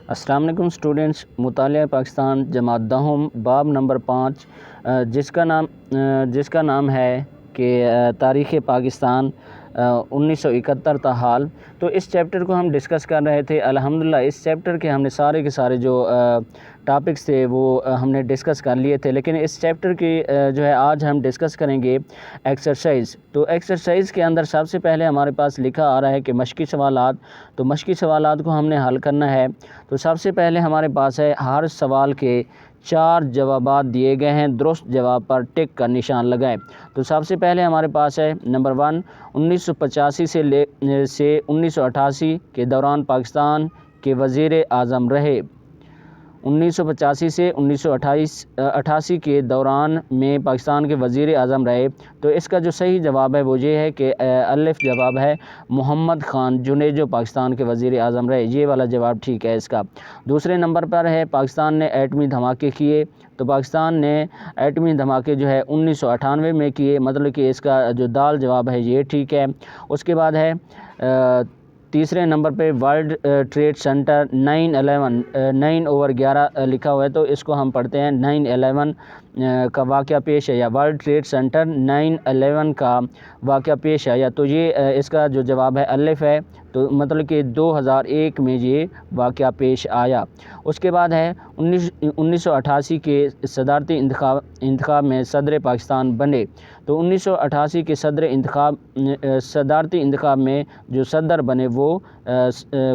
السلام علیکم اسٹوڈنٹس، مطالعہ پاکستان جماعت دہم باب نمبر 5 جس کا نام ہے کہ تاریخ پاکستان 1971 تا حال۔ تو اس چیپٹر کو ہم ڈسکس کر رہے تھے۔ الحمدللہ اس چیپٹر کے ہم نے سارے کے سارے جو ٹاپکس تھے وہ ہم نے ڈسکس کر لیے تھے، لیکن اس چیپٹر کی جو ہے آج ہم ڈسکس کریں گے ایکسرسائز۔ تو ایکسرسائز کے اندر سب سے پہلے ہمارے پاس لکھا آ رہا ہے کہ مشقی سوالات۔ تو مشقی سوالات کو ہم نے حل کرنا ہے۔ تو سب سے پہلے ہمارے پاس ہے ہر سوال کے 4 جوابات دیے گئے ہیں، درست جواب پر ٹک کا نشان لگائیں۔ تو سب سے پہلے ہمارے پاس ہے نمبر 1، 1985 سے 1988 کے دوران پاکستان کے وزیر اعظم رہے۔ 1985 سے 1988 کے دوران میں پاکستان کے وزیر اعظم رہے۔ تو اس کا جو صحیح جواب ہے وہ یہ ہے کہ الف جواب ہے، محمد خان جنید جو پاکستان کے وزیر اعظم رہے، یہ والا جواب ٹھیک ہے اس کا۔ دوسرے نمبر پر ہے پاکستان نے ایٹمی دھماکے کیے۔ تو پاکستان نے ایٹمی دھماکے جو ہے 1998 میں کیے، مطلب کہ اس کا جو دال جواب ہے یہ ٹھیک ہے۔ اس کے بعد ہے تیسرے نمبر پہ ورلڈ ٹریڈ سینٹر 9/11 لکھا ہوا ہے، تو اس کو ہم پڑھتے ہیں 9/11 کا واقعہ پیش آیا، ورلڈ ٹریڈ سینٹر 9/11 کا واقعہ پیش آیا۔ تو یہ اس کا جو جواب ہے الف ہے، تو مطلب کہ 2001 میں یہ واقعہ پیش آیا۔ اس کے بعد ہے 1988 کے صدارتی انتخاب میں صدر پاکستان بنے۔ تو 1988 کے صدارتی انتخاب میں جو صدر بنے وہ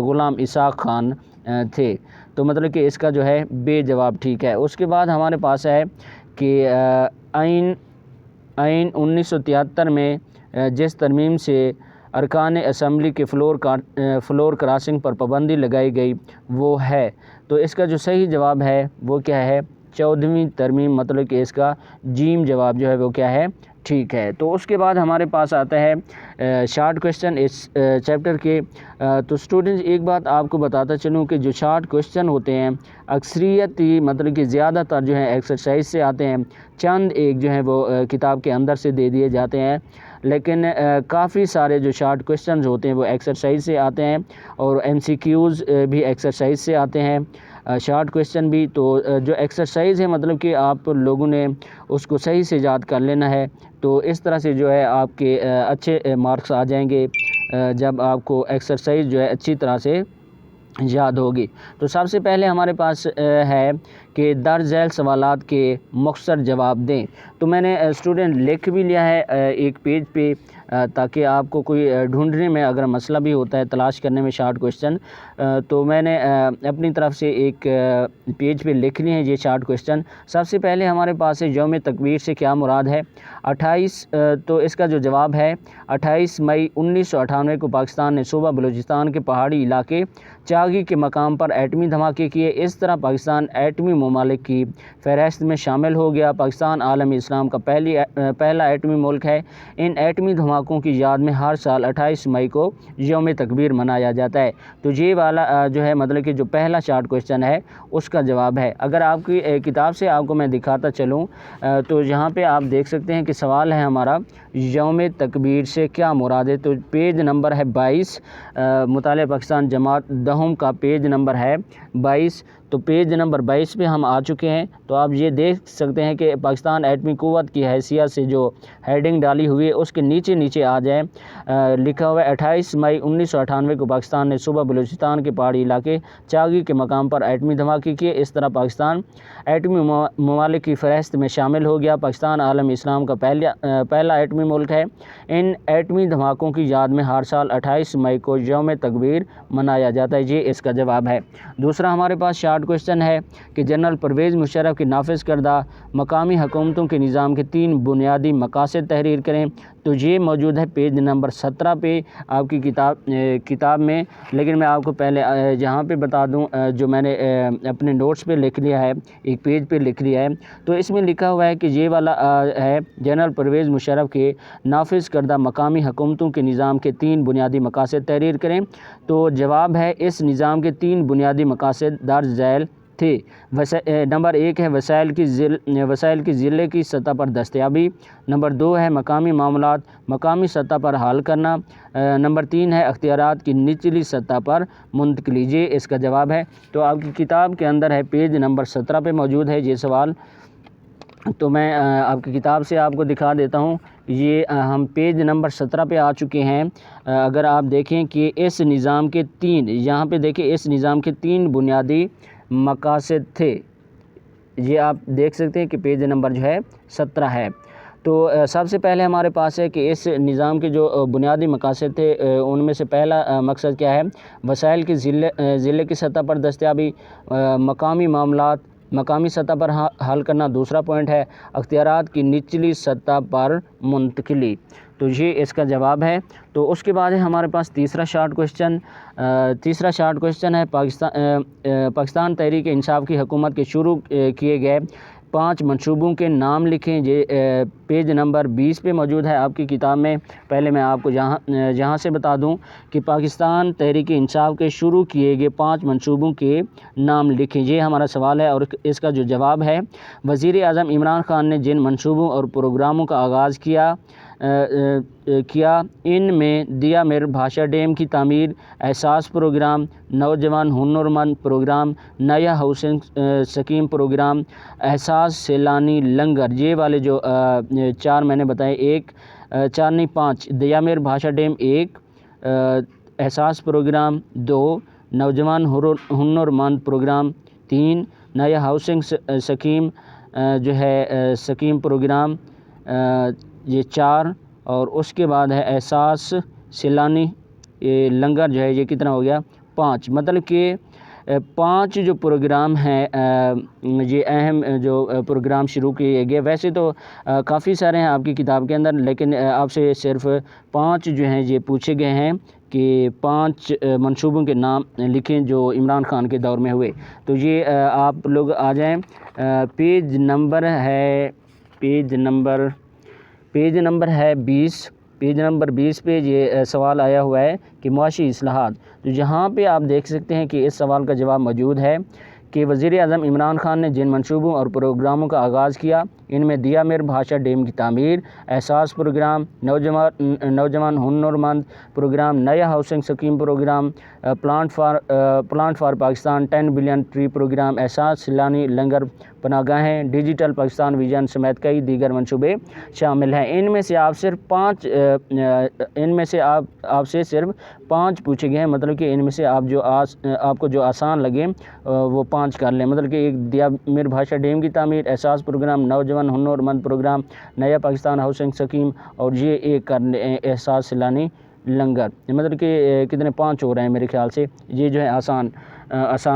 غلام اسحاق خان تھے۔ تو مطلب کہ اس کا جو ہے بے جواب ٹھیک ہے۔ اس کے بعد ہمارے پاس ہے کہ آئین 1973 میں جس ترمیم سے ارکان اسمبلی کے فلور کراسنگ پر پابندی لگائی گئی وہ ہے۔ تو اس کا جو صحیح جواب ہے وہ کیا ہے؟ 14ویں ترمیم، مطلب کہ اس کا جیم جواب جو ہے وہ کیا ہے؟ ٹھیک ہے۔ تو اس کے بعد ہمارے پاس آتا ہے شارٹ کوشچن اس چیپٹر کے۔ تو اسٹوڈنٹس ایک بات آپ کو بتاتا چلوں کہ جو شارٹ کوشچن ہوتے ہیں اکثریت مطلب کہ زیادہ تر جو ہیں ایکسرسائز سے آتے ہیں، چند ایک جو ہیں وہ کتاب کے اندر سے دے دیے جاتے ہیں، لیکن کافی سارے جو شارٹ کوشچنز ہوتے ہیں وہ ایکسرسائز سے آتے ہیں، اور ایم سی کیوز بھی ایکسرسائز سے آتے ہیں، شارٹ کوشچن بھی۔ تو جو ایکسرسائز ہے مطلب کہ آپ لوگوں نے اس کو صحیح سے یاد کر لینا ہے، تو اس طرح سے جو ہے آپ کے اچھے مارکس آ جائیں گے جب آپ کو ایکسرسائز جو ہے اچھی طرح سے یاد ہوگی۔ تو سب سے پہلے ہمارے پاس ہے کہ درج ذیل سوالات کے مختصر جواب دیں۔ تو میں نے اسٹوڈنٹ لکھ بھی لیا ہے ایک پیج پہ، تاکہ آپ کو کوئی ڈھونڈنے میں اگر مسئلہ بھی ہوتا ہے تلاش کرنے میں شارٹ کوشچن، تو میں نے اپنی طرف سے ایک پیج پہ لکھ لیے ہیں یہ شارٹ کوشچن۔ سب سے پہلے ہمارے پاس ہے یوم تکبیر سے کیا مراد ہے؟ 28، تو اس کا جو جواب ہے 28 مئی 1998 کو پاکستان نے صوبہ بلوچستان کے پہاڑی علاقے چاغی کے مقام پر ایٹمی دھماکے کیے۔ اس طرح پاکستان ایٹمی ممالک کی فہرست میں شامل ہو گیا۔ پاکستان عالم اسلام کا پہلا ایٹمی ملک ہے۔ ان ایٹمی دھماکوں کی یاد میں ہر سال 28 مئی کو یوم تکبیر منایا جاتا ہے۔ تو یہ والا جو ہے مطلب کہ جو پہلا شارٹ کوشچن ہے اس کا جواب ہے۔ اگر آپ کی کتاب سے آپ کو میں دکھاتا چلوں تو یہاں پہ آپ دیکھ سکتے ہیں کہ سوال ہے ہمارا یوم تکبیر سے کیا مراد ہے؟ تو پیج نمبر ہے 22، مطالعہ پاکستان جماعت دہم کا پیج نمبر ہے 22۔ تو پیج نمبر 22 پہ ہم آ چکے ہیں۔ تو آپ یہ دیکھ سکتے ہیں کہ پاکستان ایٹمی قوت کی حیثیت سے جو ہیڈنگ ڈالی ہوئی ہے اس کے نیچے آ جائیں، لکھا ہوا ہے 28 مئی 1998 کو پاکستان نے صوبہ بلوچستان کے پہاڑی علاقے چاغی کے مقام پر ایٹمی دھماکے کیے۔ اس طرح پاکستان ایٹمی ممالک کی فہرست میں شامل ہو گیا۔ پاکستان عالم اسلام کا پہلا ایٹمی ملک ہے۔ ان ایٹمی دھماکوں کی یاد میں ہر سال 28 مئی کو یوم تکبیر منایا جاتا ہے، یہ اس کا جواب ہے۔ دوسرا ہمارے پاس شارٹ کوشچن ہے کہ جنرل پرویز مشرف کی نافذ کردہ مقامی حکومتوں کے نظام کے 3 بنیادی مقاصد تحریر کریں۔ تو یہ موجود ہے پیج نمبر 17 پہ آپ کی کتاب میں، لیکن میں آپ کو پہلے یہاں پہ بتا دوں جو میں نے اپنے نوٹس پہ لکھ لیا ہے، ایک پیج پہ لکھ لیا ہے۔ تو اس میں لکھا ہوا ہے کہ یہ والا ہے جنرل پرویز مشرف کے نافذ کردہ مقامی حکومتوں کے نظام کے 3 بنیادی مقاصد تحریر کریں۔ تو جواب ہے اس نظام کے 3 بنیادی مقاصد درج ذیل تھے۔ نمبر 1 ہے وسائل کی ضلع کی سطح پر دستیابی۔ نمبر 2 ہے مقامی معاملات مقامی سطح پر حل کرنا۔ نمبر 3 ہے اختیارات کی نچلی سطح پر منتقلی۔ یہ اس کا جواب ہے۔ تو آپ کی کتاب کے اندر ہے پیج نمبر 17 پہ موجود ہے یہ سوال، تو میں آپ کی کتاب سے آپ کو دکھا دیتا ہوں۔ یہ ہم پیج نمبر 17 پہ آ چکے ہیں۔ اگر آپ دیکھیں کہ اس نظام کے یہاں پہ دیکھیں اس نظام کے 3 بنیادی مقاصد تھے۔ یہ آپ دیکھ سکتے ہیں کہ پیج نمبر جو ہے 17 ہے۔ تو سب سے پہلے ہمارے پاس ہے کہ اس نظام کے جو بنیادی مقاصد تھے ان میں سے پہلا مقصد کیا ہے؟ وسائل کی ضلع کی سطح پر دستیابی، مقامی معاملات مقامی سطح پر حل کرنا دوسرا پوائنٹ ہے، اختیارات کی نچلی سطح پر منتقلی۔ تو یہ اس کا جواب ہے۔ تو اس کے بعد ہے ہمارے پاس تیسرا شارٹ کوشچن ہے پاکستان تحریک انصاف کی حکومت کے شروع کیے گئے 5 منصوبوں کے نام لکھیں۔ یہ پیج نمبر 20 پہ موجود ہے آپ کی کتاب میں۔ پہلے میں آپ کو یہاں سے بتا دوں کہ پاکستان تحریک انصاف کے شروع کیے گئے 5 منصوبوں کے نام لکھیں۔ یہ ہمارا سوال ہے اور اس کا جو جواب ہے، وزیر اعظم عمران خان نے جن منصوبوں اور پروگراموں کا آغاز کیا ان میں دیا میر بھاشا ڈیم کی تعمیر، احساس پروگرام، نوجوان ہنرمند پروگرام، نیا housing scheme programme, Ehsaas Saylani لنگر۔ یہ والے جو 4 میں نے بتائے 5 دیا میر بھاشا ڈیم 1، احساس پروگرام 2، نوجوان ہنرمند پروگرام 3، نیا ہاؤسنگ سکیم جو ہے سکیم پروگرام یہ 4، اور اس کے بعد ہے احساس سیلانی لنگر جو ہے یہ کتنا ہو گیا 5۔ مطلب کہ 5 جو پروگرام ہیں یہ اہم جو پروگرام شروع کیے گئے، ویسے تو کافی سارے ہیں آپ کی کتاب کے اندر، لیکن آپ سے صرف 5 جو ہیں یہ پوچھے گئے ہیں کہ 5 منصوبوں کے نام لکھیں جو عمران خان کے دور میں ہوئے۔ تو یہ آپ لوگ آ جائیں، پیج نمبر ہے 20۔ پیج نمبر 20 پہ یہ سوال آیا ہوا ہے کہ معاشی اصلاحات۔ تو یہاں پہ آپ دیکھ سکتے ہیں کہ اس سوال کا جواب موجود ہے کہ وزیر اعظم عمران خان نے جن منصوبوں اور پروگراموں کا آغاز کیا ان میں دیا میر بھاشا ڈیم کی تعمیر، احساس پروگرام، نوجوان ہنرمند پروگرام، نیا housing scheme program, plant for Pakistan 10 billion tree program, Ehsaas Saylani لنگر پناہ گاہیں، ڈیجیٹل پاکستان ویژن سمیت کئی دیگر منصوبے شامل ہیں۔ ان میں سے آپ سے صرف 5 پوچھے گئے ہیں، مطلب کہ ان میں سے آپ کو جو آسان لگے وہ 5 کر لیں۔ مطلب کہ ایک دیا میر بھاشا ڈیم کی تعمیر، احساس پروگرام، نوجوان ہنرمند پروگرام، نیا پاکستان ہاؤسنگ سکیم، اور یہ ایک کر لیں احساس سیلانی لنگر۔ مطلب کہ کتنے 5 ہو رہے ہیں میرے خیال سے، یہ جو ہے آسان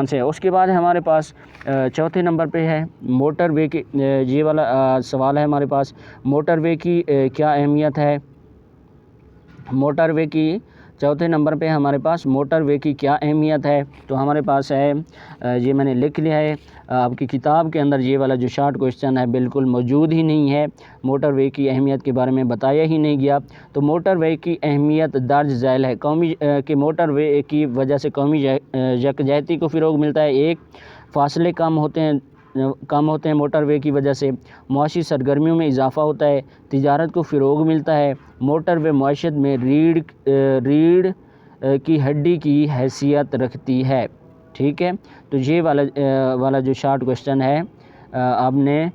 سے ہے۔ اس کے بعد ہمارے پاس چوتھے نمبر پہ ہے موٹر وے کی، یہ والا سوال ہے ہمارے پاس، موٹر وے کی کیا اہمیت ہے؟ موٹر وے کی چوتھے نمبر پہ ہمارے پاس موٹر وے کی کیا اہمیت ہے؟ تو ہمارے پاس ہے یہ میں نے لکھ لیا ہے آپ کی کتاب کے اندر، یہ والا جو شارٹ کوشچن ہے بالکل موجود ہی نہیں ہے، موٹر وے کی اہمیت کے بارے میں بتایا ہی نہیں گیا۔ تو موٹر وے کی اہمیت درج ذیل ہے کہ موٹر وے کی وجہ سے قومی یکجہتی کو فروغ ملتا ہے، 1 فاصلے کم ہوتے ہیں موٹر وے کی وجہ سے، معاشی سرگرمیوں میں اضافہ ہوتا ہے، تجارت کو فروغ ملتا ہے، موٹر وے معیشت میں ریڑھ کی ہڈی کی حیثیت رکھتی ہے۔ ٹھیک ہے، تو یہ والا جو شارٹ کوشچن ہے آپ نے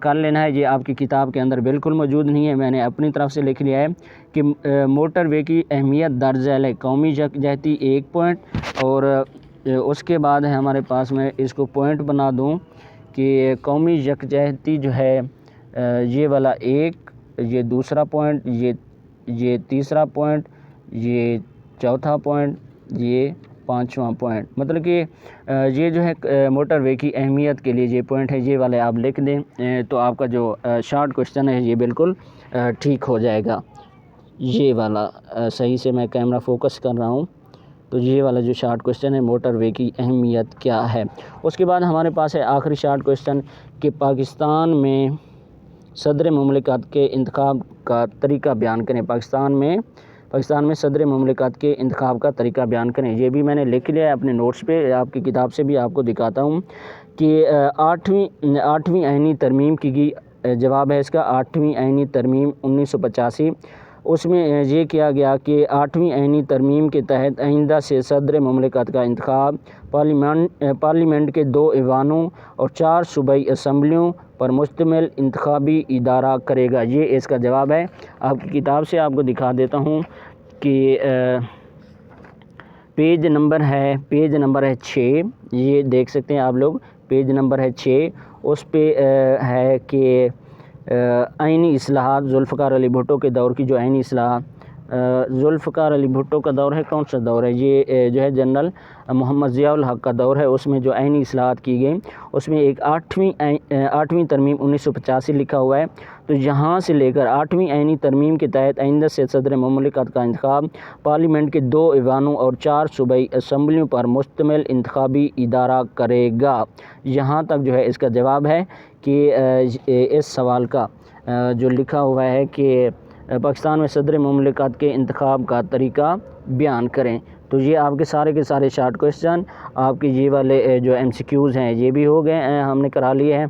کر لینا ہے، یہ آپ کی کتاب کے اندر بالکل موجود نہیں ہے، میں نے اپنی طرف سے لکھ لیا ہے کہ موٹر وے کی اہمیت درج ذیل ہے، قومی یکجہتی 1 پوائنٹ، اور اس کے بعد ہے ہمارے پاس، میں اس کو پوائنٹ بنا دوں کہ قومی یکجہتی جو ہے یہ والا 1، یہ دوسرا پوائنٹ، یہ تیسرا پوائنٹ، یہ چوتھا پوائنٹ، یہ 5واں پوائنٹ، مطلب کہ یہ جو ہے موٹر وے کی اہمیت کے لیے یہ پوائنٹ ہے، یہ والے آپ لکھ دیں تو آپ کا جو شارٹ کوشچن ہے یہ بالکل ٹھیک ہو جائے گا۔ یہ والا صحیح سے میں کیمرہ فوکس کر رہا ہوں، تو یہ والا جو شارٹ کوشچن ہے موٹر وے کی اہمیت کیا ہے۔ اس کے بعد ہمارے پاس ہے آخری شارٹ کوشچن کہ پاکستان میں صدر مملکت کے انتخاب کا طریقہ بیان کریں۔ پاکستان میں پاکستان میں صدر مملکت کے انتخاب کا طریقہ بیان کریں۔ یہ بھی میں نے لکھ لیا ہے اپنے نوٹس پہ، آپ کی کتاب سے بھی آپ کو دکھاتا ہوں کہ آٹھویں آئینی ترمیم کی جواب ہے اس کا 8ویں آئینی ترمیم 1985۔ اس میں یہ کیا گیا کہ 8ویں آئینی ترمیم کے تحت آئندہ سے صدر مملکت کا انتخاب پارلیمنٹ کے 2 ایوانوں اور 4 صوبائی اسمبلیوں پر مشتمل انتخابی ادارہ کرے گا۔ یہ اس کا جواب ہے۔ آپ کی کتاب سے آپ کو دکھا دیتا ہوں کہ پیج نمبر ہے 6، یہ دیکھ سکتے ہیں آپ لوگ، پیج نمبر ہے 6، اس پہ ہے کہ آئینی اصلاحات ذوالفقار علی بھٹو کے دور کی جو آئینی اصلاحات، ذوالفقار علی بھٹو کا دور ہے، کون سا دور ہے؟ یہ جو ہے جنرل محمد ضیاء الحق کا دور ہے۔ اس میں جو آئینی اصلاحات کی گئی اس میں ایک 8ویں ترمیم 1985 لکھا ہوا ہے۔ تو یہاں سے لے کر 8ویں آئینی ترمیم کے تحت آئندہ سے صدر مملکت کا انتخاب پارلیمنٹ کے 2 ایوانوں اور 4 صوبائی اسمبلیوں پر مشتمل انتخابی ادارہ کرے گا۔ یہاں تک جو ہے اس کا جواب ہے کہ اس سوال کا جو لکھا ہوا ہے کہ پاکستان میں صدر مملکت کے انتخاب کا طریقہ بیان کریں۔ تو یہ آپ کے سارے شارٹ کویسچن، آپ کے یہ والے جو MCQs ہیں یہ بھی ہو گئے ہیں، ہم نے کرا لیے ہیں،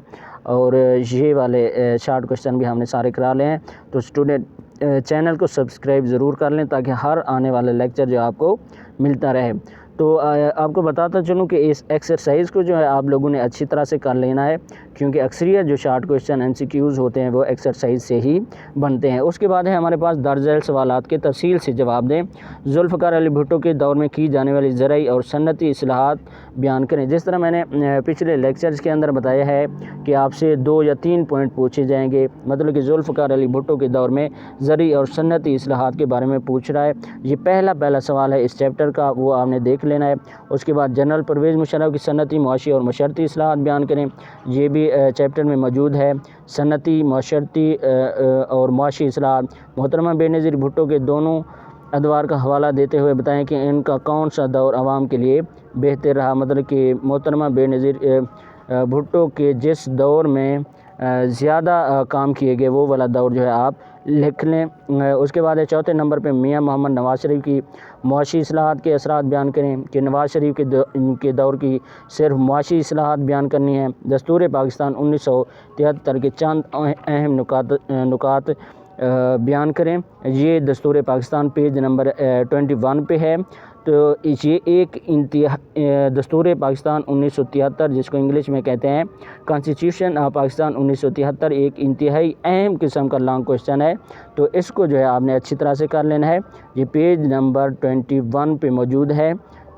اور یہ والے شارٹ کویسچن بھی ہم نے سارے کرا لے ہیں۔ تو اسٹوڈنٹ چینل کو سبسکرائب ضرور کر لیں تاکہ ہر آنے والا لیکچر جو آپ کو ملتا رہے۔ تو آپ کو بتاتا چلوں کہ اس ایکسرسائز کو جو ہے آپ لوگوں نے اچھی طرح سے کر لینا ہے، کیونکہ اکثریت جو شارٹ کویسچن MCQs ہوتے ہیں وہ ایکسرسائز سے ہی بنتے ہیں۔ اس کے بعد ہے ہمارے پاس درج ذیل سوالات کے تفصیل سے جواب دیں۔ ذوالفقار علی بھٹو کے دور میں کی جانے والی زرعی اور صنعتی اصلاحات بیان کریں۔ جس طرح میں نے پچھلے لیکچرز کے اندر بتایا ہے کہ آپ سے 2 یا 3 پوائنٹ پوچھے جائیں گے، مطلب کہ ذوالفقار علی بھٹو کے دور میں زرعی اور صنعتی اصلاحات کے بارے میں پوچھ رہا ہے۔ یہ پہلا سوال ہے اس چیپٹر کا، وہ آپ نے دیکھ لینا ہے۔ اس کے بعد جنرل پرویز مشرف کی صنعتی، معاشی اور معاشرتی اصلاحات بیان کریں، یہ بھی چیپٹر میں موجود ہے۔ صنعتی، معاشرتی اور معاشی اصلاحات، محترمہ بے نظیر بھٹو کے دونوں ادوار کا حوالہ دیتے ہوئے بتائیں کہ ان کا کون سا دور عوام کے لیے بہتر رہا، مطلب کہ محترمہ بے نظیر بھٹو کے جس دور میں زیادہ کام کیے گئے وہ والا دور جو ہے آپ لکھ لیں۔ اس کے بعد چوتھے نمبر پہ میاں محمد نواز شریف کی معاشی اصلاحات کے اثرات بیان کریں کہ نواز شریف کے دور کی صرف معاشی اصلاحات بیان کرنی ہے۔ دستور پاکستان 1973 کے چند اہم نکات بیان کریں۔ یہ دستور پاکستان پیج نمبر 21 پہ ہے۔ تو یہ ایک دستور پاکستان 1973 جس کو انگلش میں کہتے ہیں کانسٹیٹیوشن آف پاکستان 1973، ایک انتہائی اہم قسم کا لانگ کویسچن ہے۔ تو اس کو جو ہے آپ نے اچھی طرح سے کر لینا ہے، یہ پیج نمبر 21 پہ موجود ہے۔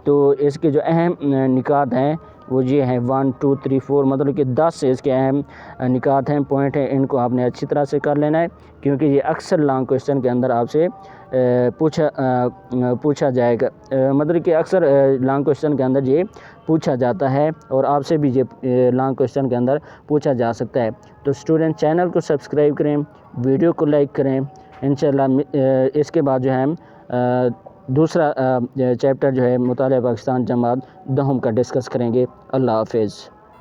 تو اس کے جو اہم نکات ہیں وہ یہ ہیں 1 2 3 4، مطلب کہ 10 اس کے اہم نکات ہیں، پوائنٹ ہیں، ان کو آپ نے اچھی طرح سے کر لینا ہے، کیونکہ یہ اکثر لانگ کویسچن کے اندر آپ سے پوچھا جائے گا، مطلب کہ اکثر لانگ کویسچن کے اندر یہ پوچھا جاتا ہے اور آپ سے بھی یہ لانگ کویسچن کے اندر پوچھا جا سکتا ہے۔ تو اسٹوڈنٹ چینل کو سبسکرائب کریں، ویڈیو کو لائک کریں، انشاءاللہ اس کے بعد جو ہے ہم دوسرا چیپٹر جو ہے مطالعہ پاکستان جماعت 10 کا ڈسکس کریں گے۔ اللہ حافظ۔